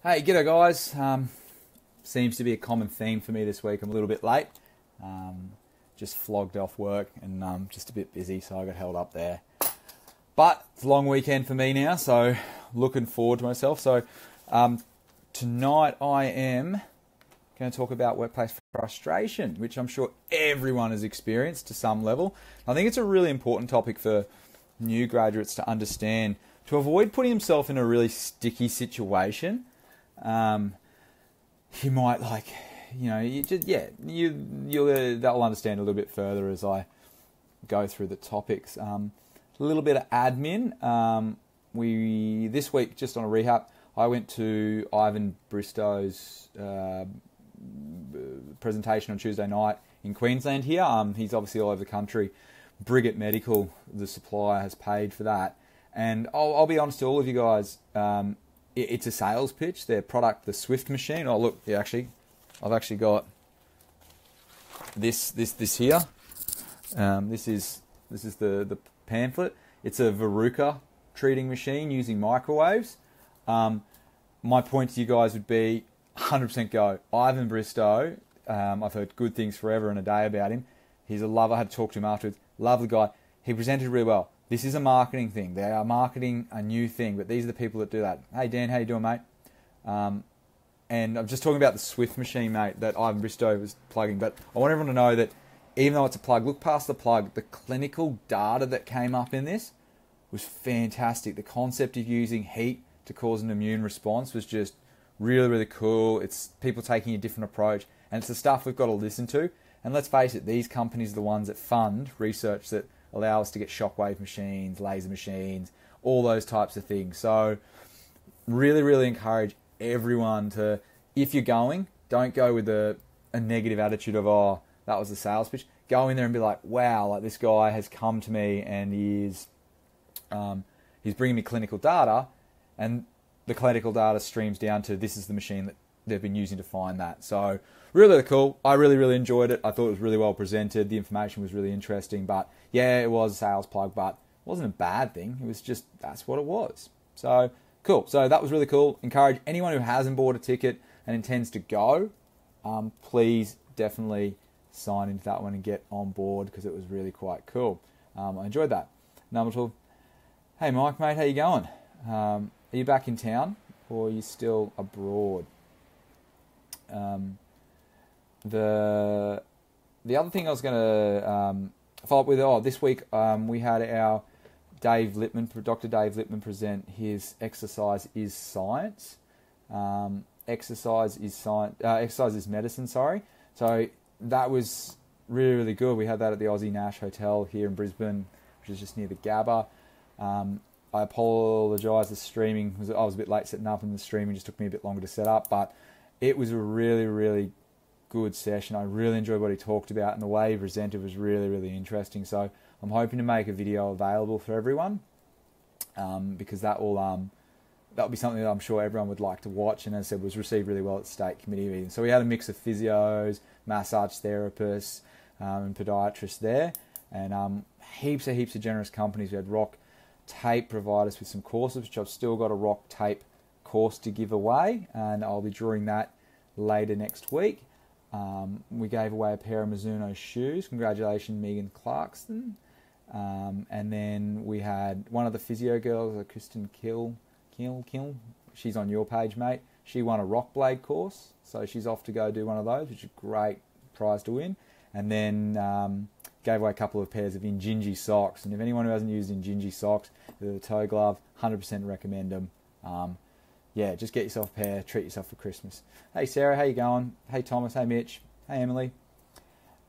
Hey, g'day guys. Seems to be a common theme for me this week. I'm a little bit late. Just flogged off work and just a bit busy, so I got held up there. But it's a long weekend for me now, so looking forward to myself. So tonight I am going to talk about workplace frustration, which I'm sure everyone has experienced to some level. I think it's a really important topic for new graduates to understand, to avoid putting himself in a really sticky situation. You might they'll understand a little bit further as I go through the topics. A little bit of admin. This week, just on a recap, I went to Ivan Bristow's presentation on Tuesday night in Queensland here. He's obviously all over the country. Brigitte Medical, the supplier, has paid for that. And I'll be honest to all of you guys, it's a sales pitch. Their product, the Swift machine. Oh look, yeah, I've actually got this here. This is the pamphlet. It's a Verruca treating machine using microwaves. My point to you guys would be 100% go. Ivan Bristow. I've heard good things forever and a day about him. He's a lover. I had to talk to him afterwards. Lovely guy. He presented really well. This is a marketing thing. They are marketing a new thing, but these are the people that do that. Hey, Dan, how you doing, mate? And I'm just talking about the Swift machine, mate, that Ivan Bristow was plugging. But I want everyone to know that even though it's a plug, look past the plug. The clinical data that came up in this was fantastic. The concept of using heat to cause an immune response was just really, really cool. It's people taking a different approach, and it's the stuff we've got to listen to. And let's face it, these companies are the ones that fund research that allow us to get shockwave machines, laser machines, all those types of things. So really, really encourage everyone to, if you're going, don't go with a negative attitude of, oh, that was a sales pitch. Go in there and be like, wow, like this guy has come to me and he's bringing me clinical data, and the clinical data streams down to this is the machine that they've been using to find that. So really, really cool. I really, really enjoyed it. I thought it was really well presented. The information was really interesting, but yeah, it was a sales plug, but it wasn't a bad thing. It was just, that's what it was. So cool. So that was really cool. Encourage anyone who hasn't bought a ticket and intends to go, please definitely sign into that one and get on board, because it was really quite cool. I enjoyed that. Number 12. Hey Mike, mate, how you going? Are you back in town or are you still abroad? The other thing I was going to follow up with, this week we had our Dr. Dave Lippman present his Exercise is Science. Exercise is Medicine, sorry. So that was really, really good. We had that at the Aussie Nash Hotel here in Brisbane, which is just near the Gabba. I apologise, the streaming, I was a bit late setting up, and the streaming just took me a bit longer to set up, but it was a really, really good session. I really enjoyed what he talked about, and the way he presented was really, really interesting. So I'm hoping to make a video available for everyone, because that will be something that I'm sure everyone would like to watch, and as I said, was received really well at the state committee meeting. So we had a mix of physios, massage therapists, and podiatrists there, and heaps of generous companies. We had Rock Tape provide us with some courses, which I've still got a Rock Tape course to give away, and I'll be drawing that later next week. We gave away a pair of Mizuno shoes. Congratulations, Megan Clarkson. And then we had one of the physio girls, Kristen Kill. She's on your page, mate. She won a Rock Blade course, so she's off to go do one of those, which is a great prize to win. And then gave away a couple of pairs of Injinji socks. And if anyone who hasn't used Injinji socks, they're the toe glove, 100% recommend them. Yeah, just get yourself a pair, treat yourself for Christmas. Hey Sarah, how you going? Hey Thomas, hey Mitch, hey Emily.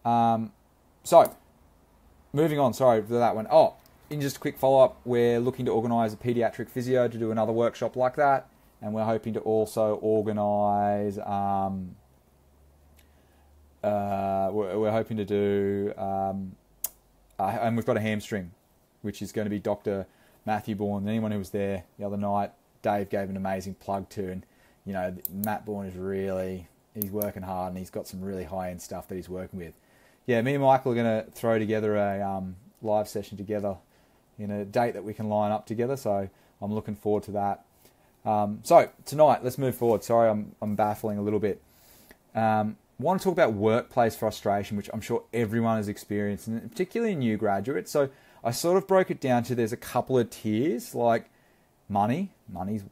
So, moving on, sorry for that one. In just a quick follow-up, we're looking to organise a paediatric physio to do another workshop like that, and we're hoping to also organise, we're hoping to do, and we've got a hamstring, which is going to be Dr. Matthew Bourne. Anyone who was there the other night, Dave gave an amazing plug to, and you know, Matt Bourne is he's working hard, and he's got some really high-end stuff that he's working with. Yeah, me and Michael are going to throw together a live session together in a date that we can line up together, so I'm looking forward to that. So tonight, let's move forward. Sorry, I'm baffling a little bit. Want to talk about workplace frustration, which I'm sure everyone has experienced, and particularly new graduates. So I sort of broke it down to there's a couple of tiers, like money's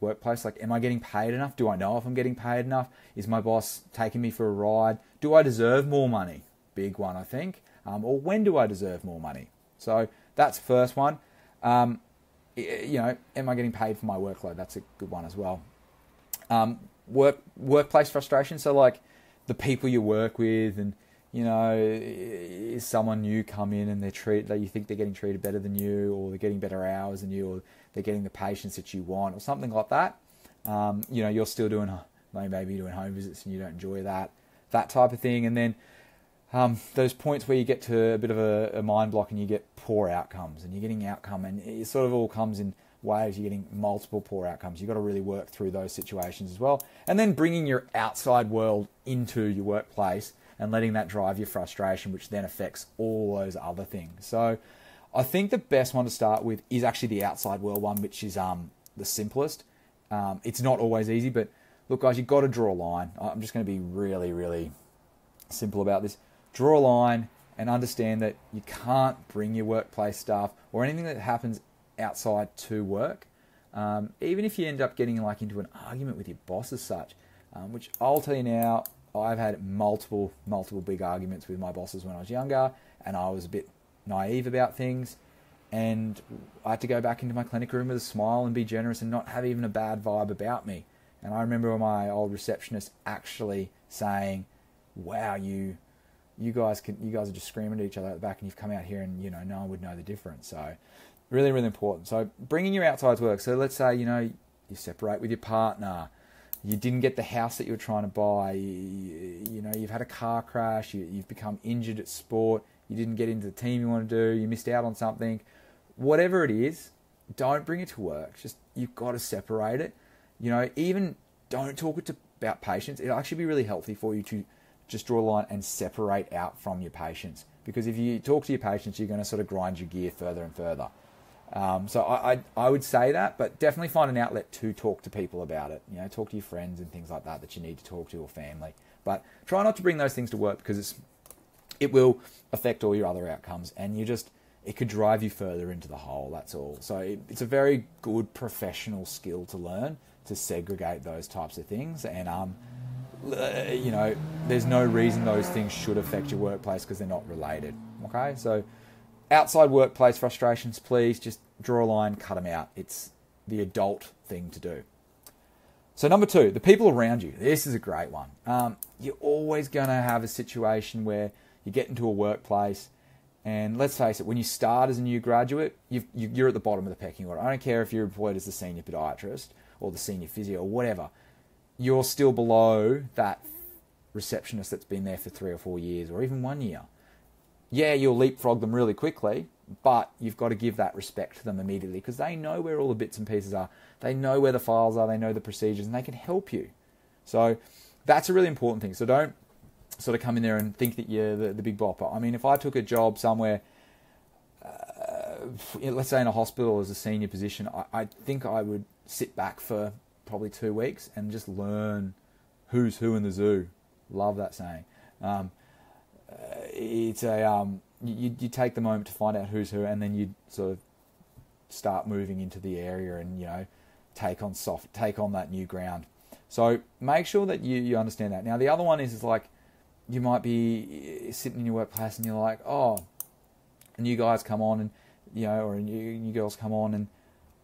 workplace. Like, am I getting paid enough? Do I know if I'm getting paid enough? Is my boss taking me for a ride? Do I deserve more money? Big one, I think. Or when do I deserve more money? So that's the first one. Am I getting paid for my workload? That's a good one as well. Workplace frustration. So like the people you work with, and is someone new come in and you think they're getting treated better than you, or they're getting better hours than you, or they're getting the patients that you want, or something like that. You're still doing maybe doing home visits and you don't enjoy that type of thing. And then those points where you get to a bit of a mind block and you get poor outcomes, and you're getting outcome, and it sort of all comes in waves. You're getting multiple poor outcomes. You've got to really work through those situations as well. And then bringing your outside world into your workplace and letting that drive your frustration, which then affects all those other things. So I think the best one to start with is actually the outside world one, which is the simplest. It's not always easy, but look, guys, you've got to draw a line. I'm just going to be really, really simple about this. Draw a line and understand that you can't bring your workplace stuff or anything that happens outside to work. Even if you end up getting into an argument with your boss as such, which I'll tell you now, I've had multiple big arguments with my bosses when I was younger, and I was a bit naive about things, and I had to go back into my clinic room with a smile and be generous and not have even a bad vibe about me. And I remember my old receptionist actually saying, "Wow, you guys are just screaming at each other at the back, and you've come out here and no one would know the difference." So really, really important. So bringing your outside work. So let's say you separate with your partner. You didn't get the house that you were trying to buy. You've had a car crash. You've become injured at sport. You didn't get into the team you want to do. You missed out on something. Whatever it is, don't bring it to work. You've got to separate it. Even don't talk about patients. It'll actually be really healthy for you to just draw a line and separate out from your patients. Because if you talk to your patients, you're going to sort of grind your gear further and further. So I would say that, but definitely find an outlet to talk to people about it. Talk to your friends and things like that you need to talk to, or family. But try not to bring those things to work, because it will affect all your other outcomes, and it could drive you further into the hole. That's all. So it's a very good professional skill to learn to segregate those types of things. And there's no reason those things should affect your workplace, because they're not related. Okay, so outside workplace frustrations, please just draw a line, cut them out. It's the adult thing to do. So number 2, the people around you. This is a great one. You're always going to have a situation where you get into a workplace, and let's face it, when you start as a new graduate, you're at the bottom of the pecking order. I don't care if you're employed as the senior podiatrist or the senior physio or whatever. You're still below that receptionist that's been there for 3 or 4 years, or even 1 year. Yeah, you'll leapfrog them really quickly, but you've got to give that respect to them immediately, because they know where all the bits and pieces are. They know where the files are, they know the procedures, and they can help you. So that's a really important thing. So don't sort of come in there and think that you're the big bopper. I mean, if I took a job somewhere, let's say in a hospital as a senior position, I think I would sit back for probably 2 weeks and just learn who's who in the zoo. Love that saying. It's you take the moment to find out who's who, and then you sort of start moving into the area and take on that new ground. So make sure that you understand that. Now the other one is like, you might be sitting in your workplace and you're like, oh, and you guys come on and or you girls come on, and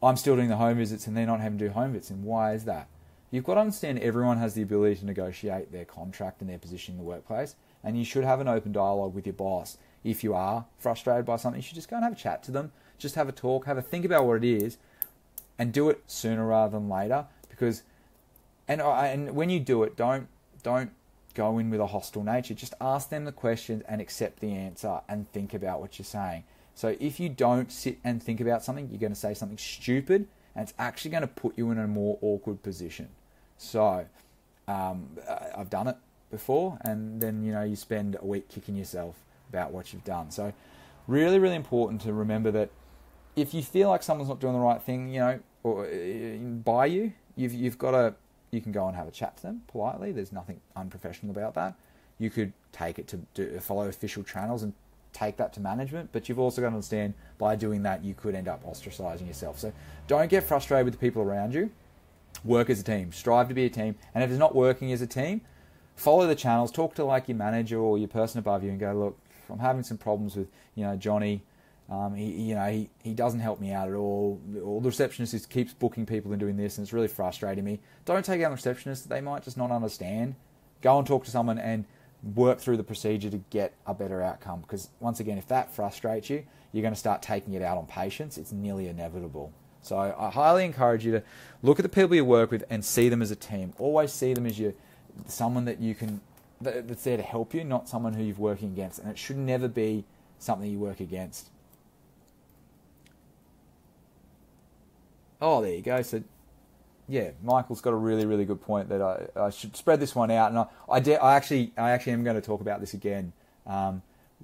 I'm still doing the home visits and they're not having to do home visits. And why is that? You've got to understand everyone has the ability to negotiate their contract and their position in the workplace, and you should have an open dialogue with your boss. If you are frustrated by something, you should just go and have a chat to them. Just have a talk, have a think about what it is, and do it sooner rather than later. Because, and when you do it, don't go in with a hostile nature. Just ask them the questions and accept the answer and think about what you're saying. So if you don't sit and think about something, you're going to say something stupid, and it's actually going to put you in a more awkward position. So I've done it before, and then you spend a week kicking yourself about what you've done. So really, really important to remember that if you feel like someone's not doing the right thing, or by you, you've got to, you can go and have a chat to them politely. There's nothing unprofessional about that. You could take it to follow official channels and take that to management, but you've also got to understand by doing that you could end up ostracizing yourself. So don't get frustrated with the people around you. Work as a team. Strive to be a team. And if it's not working as a team, follow the channels. Talk to like your manager or your person above you and go, look, I'm having some problems with Johnny. He doesn't help me out at all. Or the receptionist just keeps booking people and doing this, and it's really frustrating me. Don't take out the receptionist. They might just not understand. Go and talk to someone and work through the procedure to get a better outcome. Because once again, if that frustrates you, you're going to start taking it out on patients. It's nearly inevitable. So I highly encourage you to look at the people you work with and see them as a team. Always see them as someone that's there to help you, not someone who you're working against. And it should never be something you work against. Oh, there you go. So, yeah, Michael's got a really, really good point that I should spread this one out. And I actually am going to talk about this again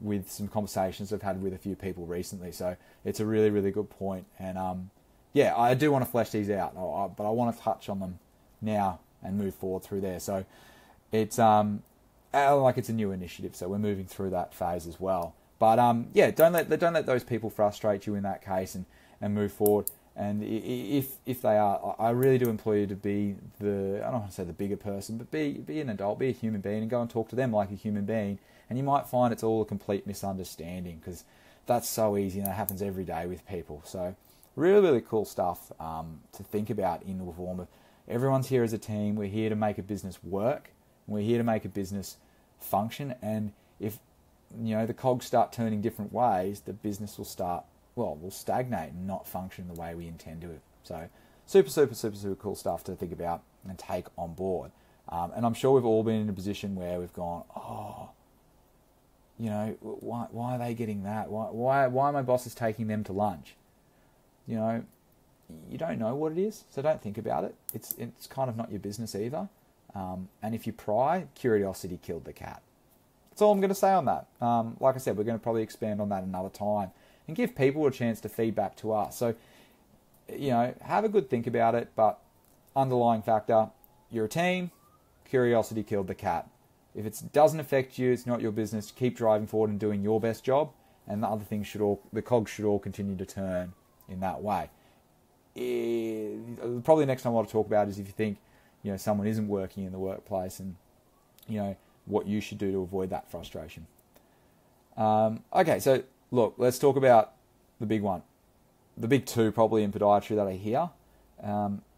with some conversations I've had with a few people recently. So it's a really, really good point. And yeah, I do want to flesh these out, but I want to touch on them now and move forward through there. So it's it's a new initiative, so we're moving through that phase as well. But yeah, don't let those people frustrate you in that case, and move forward. And if they are, I really do implore you to be I don't want to say the bigger person, but be an adult, be a human being, and go and talk to them like a human being. And you might find it's all a complete misunderstanding, because that's so easy, and that happens every day with people. So really, really cool stuff to think about in the form of everyone's here as a team. We're here to make a business work. We're here to make a business function. And if the cogs start turning different ways, the business will stagnate and not function the way we intend to. So super, super, super, super cool stuff to think about and take on board. And I'm sure we've all been in a position where we've gone, why are they getting that? Why are my bosses taking them to lunch? You don't know what it is, so don't think about it. It's kind of not your business either. And if you pry, curiosity killed the cat. That's all I'm going to say on that. Like I said, we're going to probably expand on that another time and give people a chance to feedback to us. So, have a good think about it, but underlying factor, you're a team, curiosity killed the cat. If it doesn't affect you, it's not your business, keep driving forward and doing your best job, and the other things the cogs should all continue to turn in that way. Probably next time I want to talk about is if you think, someone isn't working in the workplace, and, what you should do to avoid that frustration. Okay, so look, let's talk about the big one. The big two probably in podiatry that I hear.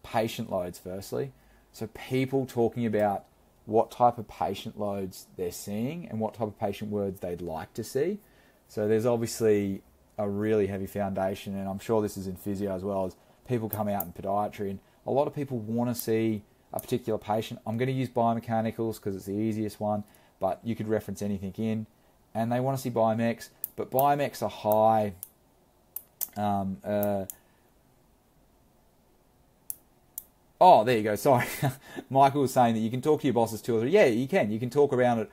Patient loads, firstly. So people talking about what type of patient loads they're seeing and what type of patient words they'd like to see. So there's obviously a really heavy foundation, and I'm sure this is in physio as well, as people come out in podiatry, and a lot of people want to see a particular patient. I'm going to use biomechanicals because it's the easiest one, but you could reference anything in, and they want to see biomecs, but biomecs are high. There you go. Sorry. Michael was saying that you can talk to your bosses 2 or 3. Yeah, you can. You can talk around it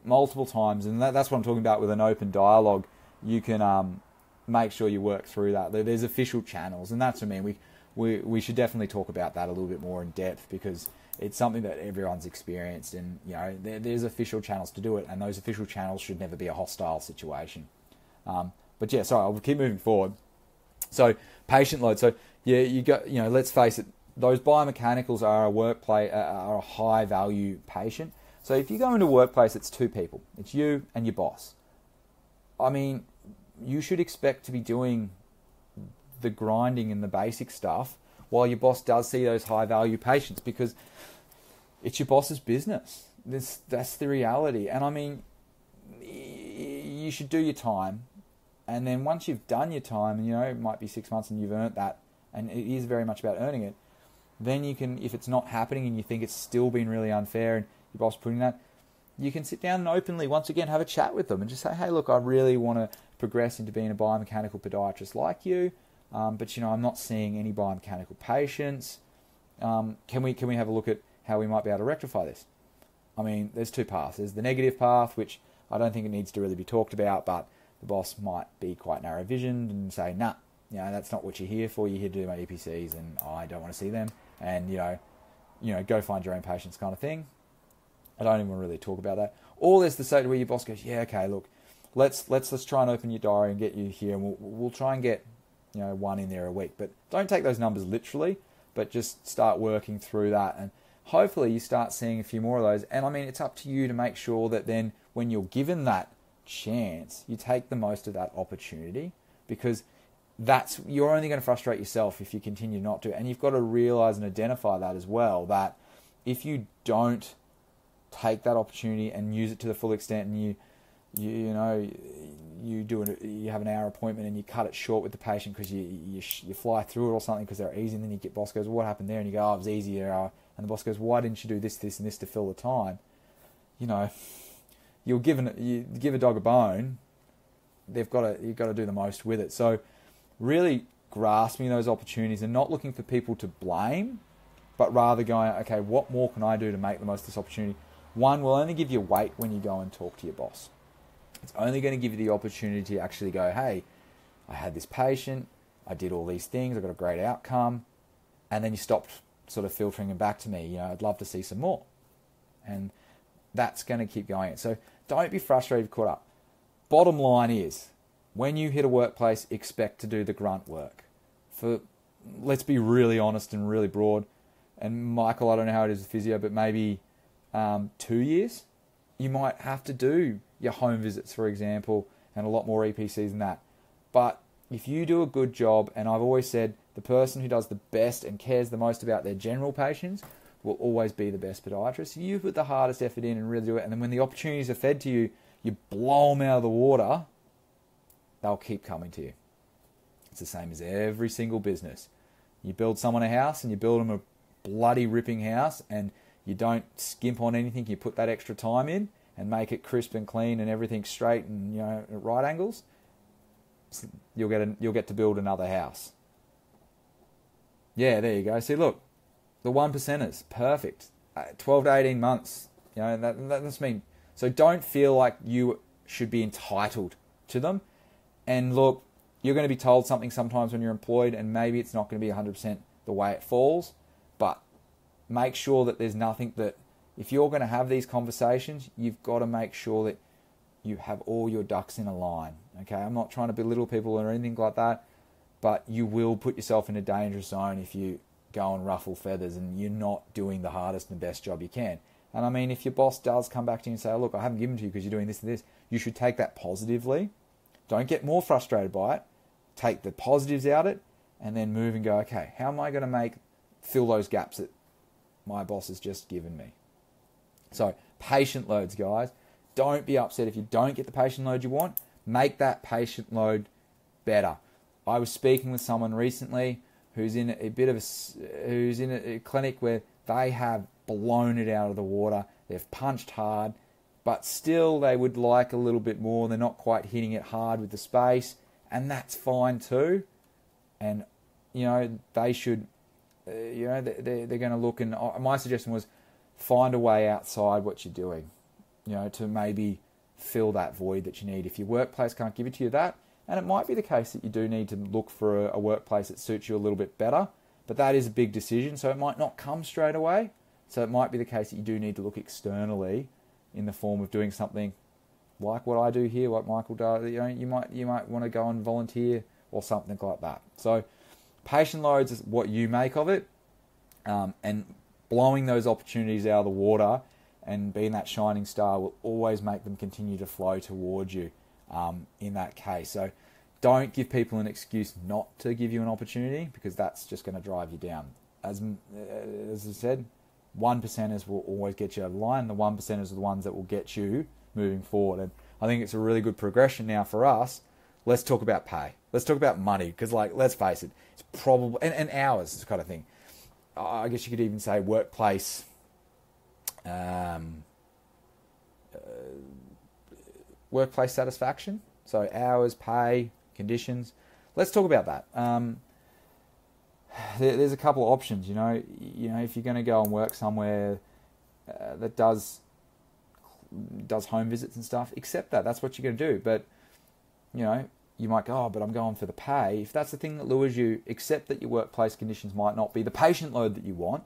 multiple times, and that's what I'm talking about with an open dialogue. You can make sure you work through that. There's official channels, and that's what I mean. We should definitely talk about that a little bit more in depth, because it's something that everyone's experienced, and there's official channels to do it, and those official channels should never be a hostile situation. But yeah, sorry, I'll keep moving forward. So patient load. So yeah, you got let's face it, those biomechanicals are a high value patient. So if you go into a workplace, it's 2 people. It's you and your boss. I mean, you should expect to be doing the grinding and the basic stuff while your boss does see those high value patients, because it's your boss's business. That's the reality. And I mean, you should do your time, and then once you've done your time, and it might be 6 months and you've earned that, and it is very much about earning it, then you can, if it's not happening and you think it's still been really unfair and your boss putting that, you can sit down and openly once again have a chat with them and just say, hey, look, I really want to progress into being a biomechanical podiatrist like you, but I'm not seeing any biomechanical patients. Can we have a look at how we might be able to rectify this? I mean, there's 2 paths. There's the negative path, which I don't think it needs to really be talked about, but the boss might be quite narrow-visioned and say, nah, that's not what you're here for. You're here to do my EPCs, and I don't want to see them. And, go find your own patients kind of thing. I don't even really talk about that. Or there's the stage where your boss goes, yeah, okay, look, let's try and open your diary and get you here, and we'll try and get one in there a week. But don't take those numbers literally, but just start working through that, and hopefully you start seeing a few more of those. And I mean, it's up to you to make sure that then when you're given that chance, you take the most of that opportunity, because you're only going to frustrate yourself if you continue not to. And you've got to realize and identify that as well, that if you don't take that opportunity and use it to the full extent, and you have an hour appointment and you cut it short with the patient because you fly through it or something because they're easy, and then your boss goes, well, what happened there? And you go, oh, it was easier. And the boss goes, why didn't you do this, this, and this to fill the time? You give a dog a bone, you've got to do the most with it. So really grasping those opportunities and not looking for people to blame, but rather going, okay, what more can I do to make the most of this opportunity? One will only give you weight when you go and talk to your boss. It's only going to give you the opportunity to actually go, hey, I had this patient, I did all these things, I got a great outcome, and then you stopped sort of filtering them back to me. I'd love to see some more. And that's going to keep going. So don't be frustrated, caught up. Bottom line is, when you hit a workplace, expect to do the grunt work. Let's be really honest and really broad. And Michael, I don't know how it is with physio, but maybe 2 years, you might have to do your home visits, for example, and a lot more EPCs than that. But if you do a good job, and I've always said the person who does the best and cares the most about their general patients will always be the best podiatrist. If you put the hardest effort in and really do it, and then when the opportunities are fed to you, you blow them out of the water, they'll keep coming to you. It's the same as every single business. You build someone a house, and you build them a bloody ripping house, and you don't skimp on anything. You put that extra time in and make it crisp and clean and everything straight and at right angles. You'll get to build another house. Yeah, there you go. See, look, the 1%ers, perfect. 12 to 18 months. That's mean. So don't feel like you should be entitled to them. And look, you're going to be told something sometimes when you're employed, and maybe it's not going to be 100% the way it falls, but make sure that there's nothing that, if you're going to have these conversations, you've got to make sure that you have all your ducks in a line. Okay, I'm not trying to belittle people or anything like that, but you will put yourself in a dangerous zone if you go and ruffle feathers and you're not doing the hardest and best job you can. And I mean, if your boss does come back to you and say, look, I haven't given to you because you're doing this and this, you should take that positively. Don't get more frustrated by it. Take the positives out of it, and then move and go, okay, how am I going to fill those gaps that my boss has just given me? So patient loads, guys. Don't be upset if you don't get the patient load you want. Make that patient load better. I was speaking with someone recently who's in a clinic where they have blown it out of the water. They've punched hard, but still they would like a little bit more. They're not quite hitting it hard with the space, and that's fine too. And they should, they're going to look. And my suggestion was, find a way outside what you're doing, to maybe fill that void that you need. If your workplace can't give it to you, and it might be the case that you do need to look for a workplace that suits you a little bit better, but that is a big decision, so it might not come straight away. So it might be the case that you do need to look externally in the form of doing something like what I do here, what Michael does. You might want to go and volunteer or something like that. So patient loads is what you make of it, and blowing those opportunities out of the water and being that shining star will always make them continue to flow towards you in that case. So don't give people an excuse not to give you an opportunity, because that's just going to drive you down. As I said, 1%ers will always get you over the line. The 1%ers are the ones that will get you moving forward. And I think it's a really good progression now for us. Let's talk about pay. Let's talk about money, because let's face it, it's probably, and hours, this kind of thing. I guess you could even say workplace workplace satisfaction. So hours, pay, conditions. Let's talk about that. There's a couple of options. If you're going to go and work somewhere that does home visits and stuff, accept that. That's what you're going to do. But you might go, but I'm going for the pay. If that's the thing that lures you, accept that your workplace conditions might not be the patient load that you want,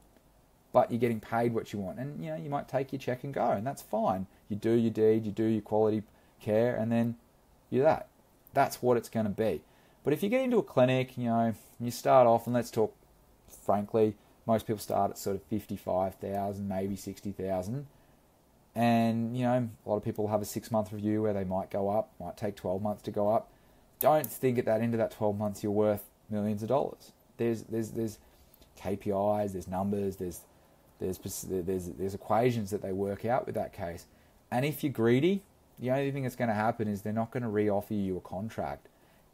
but you're getting paid what you want. And, you know, you might take your check and go, and that's fine. You do your deed, you do your quality care, and then you're that. That's what it's going to be. But if you get into a clinic, you know, you start off, and let's talk frankly, most people start at sort of 55,000, maybe 60,000. And, you know, a lot of people have a 6-month review where they might go up, might take 12 months to go up. Don't think at that end of that 12 months you're worth millions of dollars. There's KPIs, there's numbers, there's equations that they work out with that case. And if you're greedy, the only thing that's going to happen is they're not going to re-offer you a contract,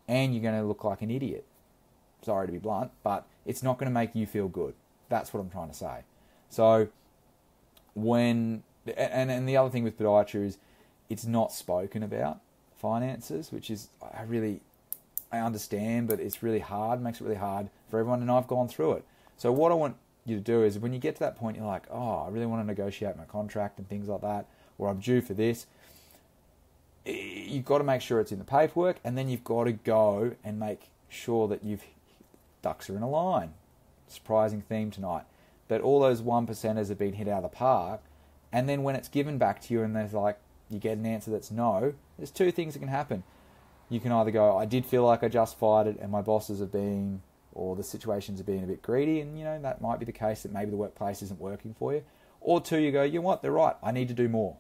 and you're going to look like an idiot. Sorry to be blunt, but it's not going to make you feel good. That's what I'm trying to say. So when, and the other thing with podiatry is it's not spoken about, finances, which is, I understand, but it's really hard, makes it really hard for everyone, and I've gone through it. So what I want you to do is when you get to that point, you're like, oh, I really want to negotiate my contract and things like that, or I'm due for this. You've got to make sure it's in the paperwork, and then you've got to go and make sure that ducks are in a line. Surprising theme tonight. But all those 1%ers have been hit out of the park, and then when it's given back to you and there's like, you get an answer that's no, there's two things that can happen. You can either go, I did feel like I justified it and my bosses have been, or the situations have been a bit greedy, and you know, that might be the case that maybe the workplace isn't working for you. Or two, you go, you know what, they're right, I need to do more.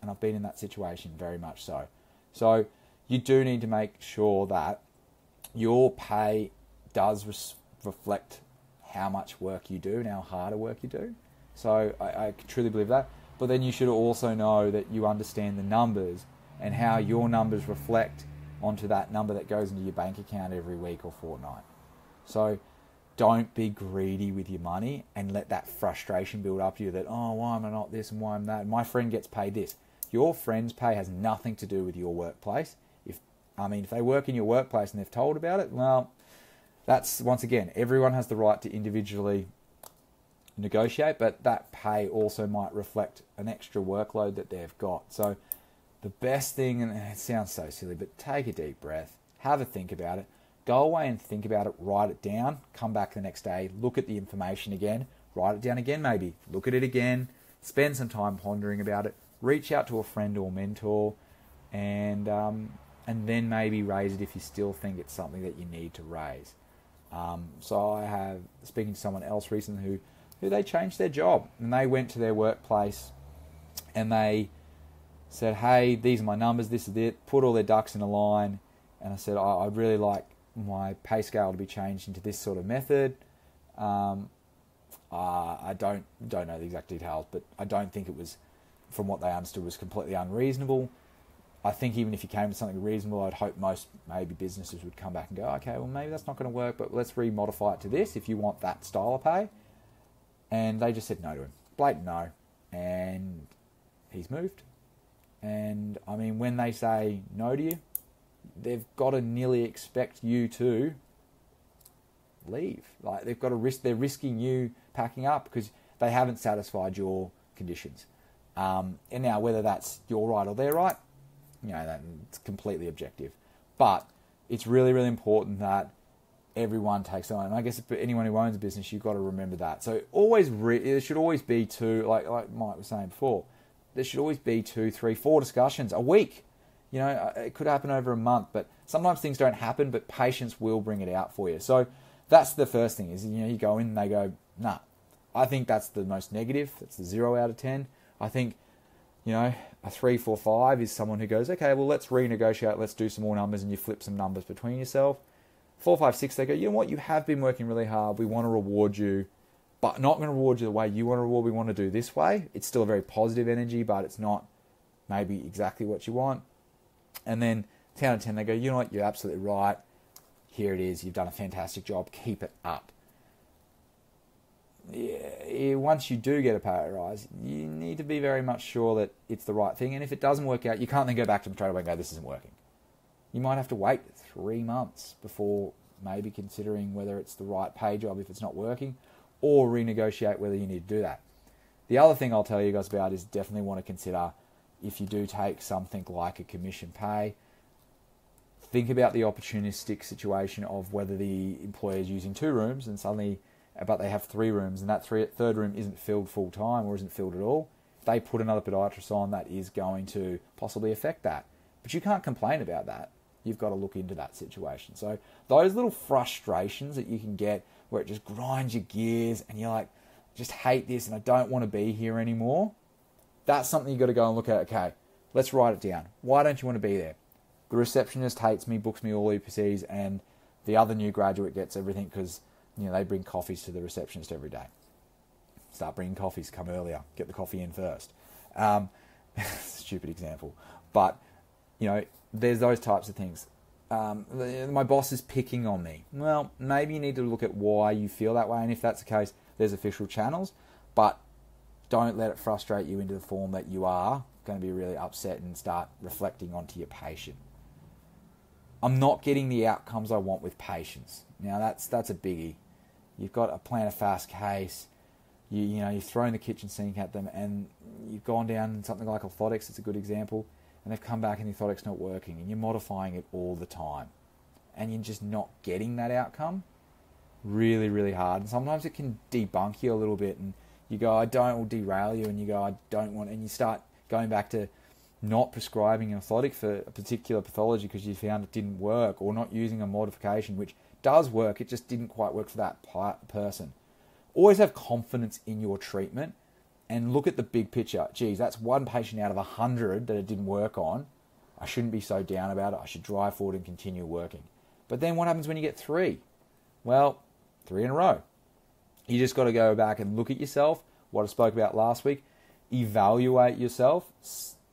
And I've been in that situation, very much so. So you do need to make sure that your pay does reflect how much work you do and how harder work you do. So I truly believe that. But then you should also know that you understand the numbers and how your numbers reflect onto that number that goes into your bank account every week or fortnight. So don't be greedy with your money and let that frustration build up to you that, oh, why am I not this and why am I that? My friend gets paid this. Your friend's pay has nothing to do with your workplace. If they work in your workplace and they've told about it, well, that's, once again, everyone has the right to individually negotiate, but that pay also might reflect an extra workload that they've got. So the best thing, and it sounds so silly, but take a deep breath, have a think about it, go away and think about it, write it down, come back the next day, look at the information again, write it down again maybe, look at it again, spend some time pondering about it, reach out to a friend or mentor, and then maybe raise it if you still think it's something that you need to raise. So I have, speaking to someone else recently who they changed their job, and they went to their workplace and they said, hey, these are my numbers, this is it, put all their ducks in a line. And I said, I'd really like my pay scale to be changed into this sort of method. I don't know the exact details, but I don't think it was, from what they understood, was completely unreasonable. I think even if you came to something reasonable, I'd hope most maybe businesses would come back and go, okay, well, maybe that's not going to work, but let's remodify it to this if you want that style of pay. And they just said no to him. Blatant no. And he's moved. And, I mean, when they say no to you, they've got to nearly expect you to leave. Like, they've got to they're risking you packing up because they haven't satisfied your conditions. And now, whether that's your right or their right, you know, that's completely objective. But it's really, really important that everyone takes on. And I guess for anyone who owns a business, you've got to remember that. So there should always be like Mike was saying before, there should always be 2, 3, 4 discussions a week. You know, it could happen over a month, but sometimes things don't happen, but patience will bring it out for you. So that's the first thing is, you know, you go in and they go, nah. I think that's the most negative. That's the 0 out of 10. I think, you know, a 3, 4, 5 is someone who goes, okay, well, let's renegotiate. Let's do some more numbers, and you flip some numbers between yourself. 4, 5, 6, they go, you know what? You have been working really hard. We want to reward you, but not going to reward you the way you want to reward. We want to do this way. It's still a very positive energy, but it's not maybe exactly what you want. And then 10 out of 10, they go, you know what? You're absolutely right. Here it is. You've done a fantastic job. Keep it up. Yeah, once you do get a pay rise, you need to be very much sure that it's the right thing. And if it doesn't work out, you can't then go back to them straight away and go, this isn't working. You might have to wait 3 months before maybe considering whether it's the right pay job if it's not working, or renegotiate whether you need to do that. The other thing I'll tell you guys about is definitely want to consider, if you do take something like a commission pay, think about the opportunistic situation of whether the employer is using 2 rooms and suddenly but they have 3 rooms, and that third room isn't filled full time or isn't filled at all, if they put another podiatrist on, that is going to possibly affect that. But you can't complain about that. You've got to look into that situation. So those little frustrations that you can get where it just grinds your gears and you're like, I just hate this and I don't want to be here anymore, that's something you've got to go and look at. Okay, let's write it down. Why don't you want to be there? The receptionist hates me, books me all EPCs, and the other new graduate gets everything because they bring coffees to the receptionist every day. Start bringing coffees, come earlier, get the coffee in first. Stupid example. But, there's those types of things. My boss is picking on me. Well, maybe you need to look at why you feel that way, and if that's the case, there's official channels, but don't let it frustrate you into the form that you are going to be really upset and start reflecting onto your patient. I'm not getting the outcomes I want with patients. Now that's a biggie. You've got a plantar fast case. You've thrown the kitchen sink at them, and you've gone down something like orthotics. It's a good example, and they've come back and the orthotics not working, and you're modifying it all the time, and you're just not getting that outcome. Really, really hard. And sometimes it can debunk you a little bit, and you go, I don't, will derail you, and you go, I don't want, and you start going back to not prescribing an orthotic for a particular pathology because you found it didn't work, or not using a modification which does work, it just didn't quite work for that person. Always have confidence in your treatment and look at the big picture. Geez, that's one patient out of 100 that it didn't work on. I shouldn't be so down about it. I should drive forward and continue working. But then what happens when you get 3? Well, 3 in a row. You just got to go back and look at yourself, what I spoke about last week, evaluate yourself,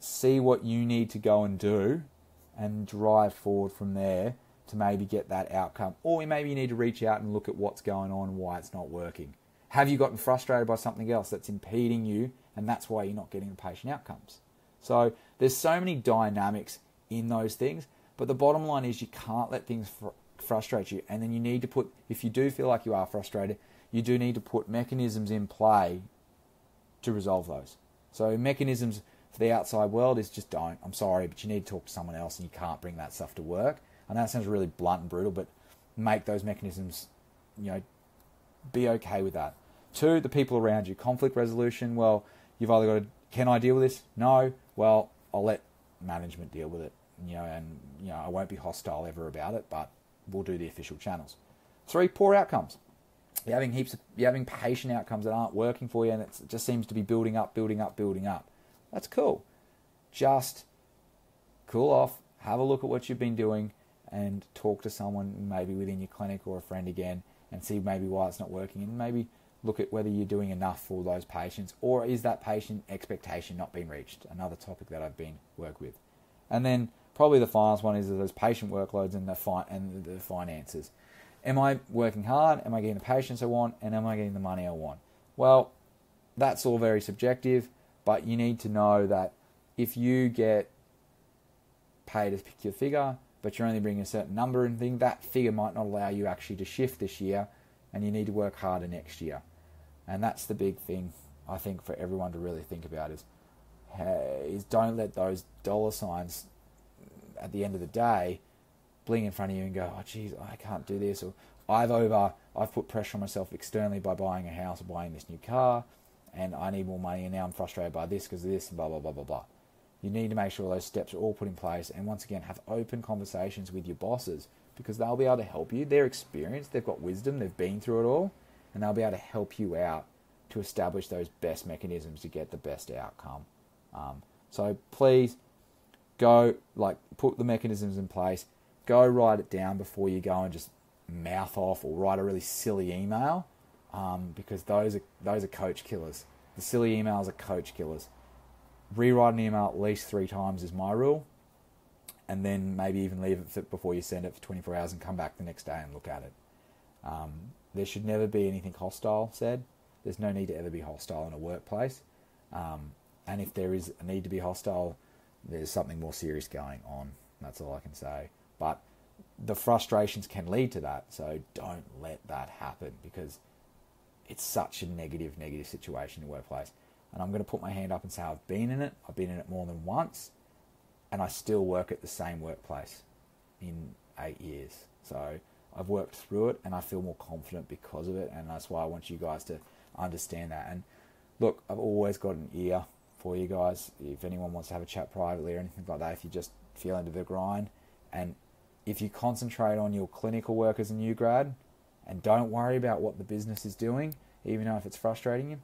see what you need to go and do, and drive forward from there to maybe get that outcome. Or maybe you need to reach out and look at what's going on and why it's not working. Have you gotten frustrated by something else that's impeding you, and that's why you're not getting the patient outcomes? So there's so many dynamics in those things, but the bottom line is you can't let things frustrate you. And then you need to put, if you do feel like you are frustrated, you do need to put mechanisms in play to resolve those. So mechanisms for the outside world is just don't. I'm sorry, but you need to talk to someone else, and you can't bring that stuff to work. I know that sounds really blunt and brutal, but make those mechanisms, be okay with that. 2, the people around you. Conflict resolution, well, you've either got to, can I deal with this? No. Well, I'll let management deal with it. And I won't be hostile ever about it, but we'll do the official channels. 3, poor outcomes. You're having patient outcomes that aren't working for you, and it just seems to be building up. That's cool. Just cool off, have a look at what you've been doing, and talk to someone maybe within your clinic or a friend again, and see maybe why it's not working, and maybe look at whether you're doing enough for those patients, or is that patient expectation not being reached? Another topic that I've been worked with. And then probably the final one is those patient workloads and the finances. Am I working hard? Am I getting the patients I want? And am I getting the money I want? Well, that's all very subjective, but you need to know that if you get paid a particular figure, but you're only bringing a certain number and thing, that figure might not allow you actually to shift this year, and you need to work harder next year. And that's the big thing, I think, for everyone to really think about is don't let those dollar signs at the end of the day bling in front of you and go, oh, geez, I can't do this. Or I've put pressure on myself externally by buying a house or buying this new car, and I need more money, and now I'm frustrated by this because of this, and blah, blah, blah, blah, blah. You need to make sure those steps are all put in place, and once again, have open conversations with your bosses, because they'll be able to help you. They're experienced, they've got wisdom, they've been through it all, and they'll be able to help you out to establish those best mechanisms to get the best outcome. So please go, put the mechanisms in place, go write it down before you go and just mouth off or write a really silly email, because those are coach killers. The silly emails are coach killers. Rewrite an email at least 3 times is my rule, and then maybe even leave it before you send it for 24 hours and come back the next day and look at it. There should never be anything hostile said. There's no need to ever be hostile in a workplace. And if there is a need to be hostile, there's something more serious going on. That's all I can say. But the frustrations can lead to that, so don't let that happen, because it's such a negative situation in the workplace. And I'm going to put my hand up and say I've been in it. I've been in it more than once, and I still work at the same workplace in 8 years. So I've worked through it, and I feel more confident because of it, and that's why I want you guys to understand that. And look, I've always got an ear for you guys. If anyone wants to have a chat privately or anything like that, if you just feel into the grind, and if you concentrate on your clinical work as a new grad and don't worry about what the business is doing, even though if it's frustrating you,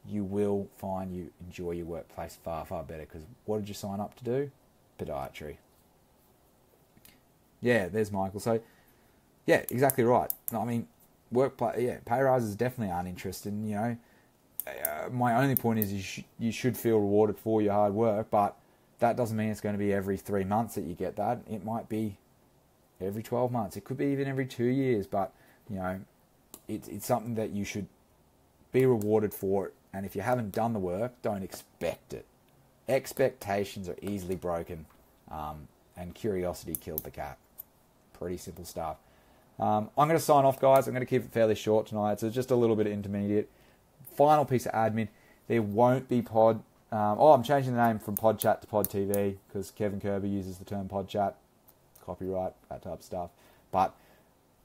you will find you enjoy your workplace far, far better. Because what did you sign up to do? Podiatry. Yeah, there's Michael. So, yeah, exactly right. I mean, pay rises definitely aren't interested. My only point is you should feel rewarded for your hard work, but that doesn't mean it's going to be every 3 months that you get that. It might be every 12 months. It could be even every 2 years, but, it's something that you should be rewarded for. And if you haven't done the work, don't expect it. Expectations are easily broken, and curiosity killed the cat. Pretty simple stuff. I'm going to sign off, guys. I'm going to keep it fairly short tonight, so just a little bit of intermediate. Final piece of admin. There won't be pod... I'm changing the name from PodChat to Pod TV because Kevin Kirby uses the term PodChat. Copyright, that type of stuff. But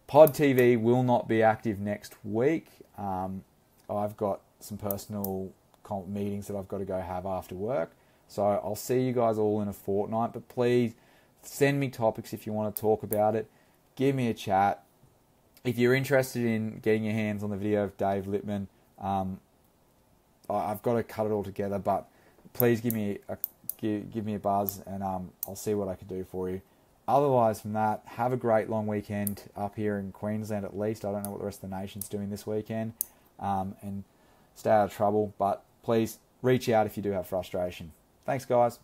Pod TV will not be active next week. I've got some personal meetings that I've got to go have after work. So I'll see you guys all in a fortnight. But please send me topics if you want to talk about it. Give me a chat. If you're interested in getting your hands on the video of Dave Lippman, I've got to cut it all together, but please give me a buzz, and I'll see what I can do for you. Otherwise, from that, have a great long weekend up here in Queensland at least. I don't know what the rest of the nation's doing this weekend, and stay out of trouble. But please reach out if you do have frustration. Thanks, guys.